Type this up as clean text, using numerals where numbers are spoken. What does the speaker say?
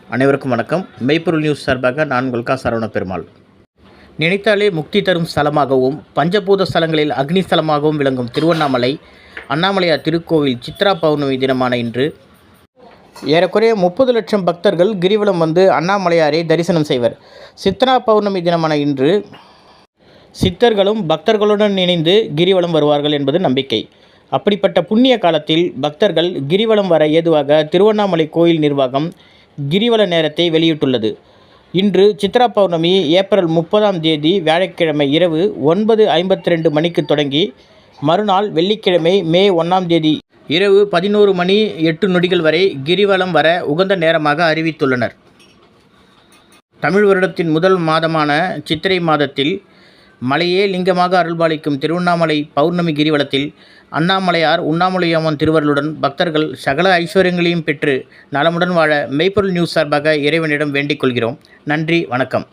அனைவருக்கும் வணக்கம். மெய்ப்பொருள் நியூஸ் சார்பாக நான் உங்கள் சரவண பெருமாள். நினைத்தாலே முக்தி தரும் ஸ்தலமாகவும் பஞ்சபூத ஸ்தலங்களில் அக்னி ஸ்தலமாகவும் விளங்கும் திருவண்ணாமலை அண்ணாமலையார் திருக்கோவில் சித்ரா பௌர்ணமி தினமான இன்று ஏறக்குறைய 30 லட்சம் பக்தர்கள் கிரிவலம் வந்து அண்ணாமலையாரை தரிசனம் செய்வர். சித்ரா பௌர்ணமி தினமான இன்று சித்தர்களும் பக்தர்களுடன் இணைந்து கிரிவலம் வருவார்கள் என்பது நம்பிக்கை. அப்படிப்பட்ட புண்ணிய காலத்தில் பக்தர்கள் கிரிவலம் வர ஏதுவாக திருவண்ணாமலை கோயில் நிர்வாகம் கிரிவல நேரத்தை வெளியிட்டுள்ளது. இன்று சித்ரா பௌர்ணமி ஏப்ரல் 30ஆம் தேதி வியாழக்கிழமை இரவு 9:52 மணிக்கு தொடங்கி மறுநாள் வெள்ளிக்கிழமை மே 1ஆம் தேதி இரவு 11 மணி 8 நொடிகள் வரை கிரிவலம் வர உகந்த நேரமாக அறிவித்துள்ளனர். தமிழ் வருடத்தின் முதல் மாதமான சித்திரை மாதத்தில் மலையே லிங்கமாக அருள்பாலிக்கும் திருவண்ணாமலை பௌர்ணமி கிரிவலத்தில் அண்ணாமலையார் உண்ணாமலையாமன் திருவருளுடன் பக்தர்கள் சகல ஐஸ்வர்யங்களையும் பெற்று நலமுடன் வாழ மெய்ப்பொருள் நியூஸ் சார்பாக இறைவனிடம் வேண்டிக் கொள்கிறோம். நன்றி, வணக்கம்.